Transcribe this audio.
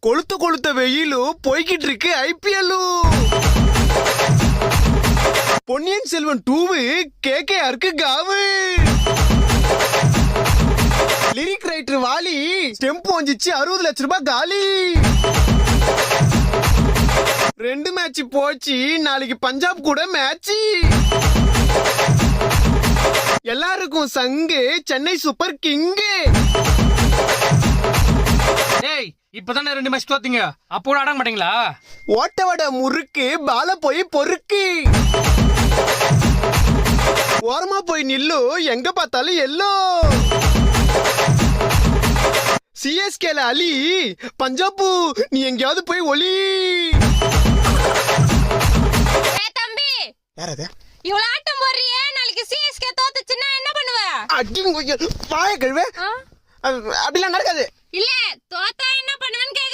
கொளுத்த கொளுத்த வெயிலும் போய்கிட்டு இருக்கு ஐபிஎல். பொன்னியின் செல்வன் 2 கேகேஆருக்கு காவு. லிரிக் ரைட்டர் வாலி ஸ்டெம்ப் வந்துச்சு 60 லட்சம் ரூபாய் காலி. 2 மேட்ச் போச்சு, நாளைக்கு பஞ்சாப் கூட மேட்ச். எல்லாருக்கும் சங்கு சென்னை சூப்பர் கிங்கு. ஏய் இப்பதானே 2 மேட்ச் தோத்தீங்க, அப்போ கூட ஆட மாட்டீங்களா? ஓட்ட வட முறுக்கு பால போய் பொறுக்கு. ஓரமா போய் நில்லு, எங்க பார்த்தாலும் எல்லோ. சிஎஸ்கேல அலி, பஞ்சாபு நீ எங்கயாவது போய் ஒலி. தம்பி யாரது? இவ்வளவு ஆட்டம் போடுறியே, நாளைக்கு சிஎஸ்கே தோத்துச்சுன்னா என்ன பண்ணுவ? அடிங்க வாய கழுவே. அப்படிலாம் நடக்காது. இல்ல தோத்தா என்ன பண்ணுவேன்னு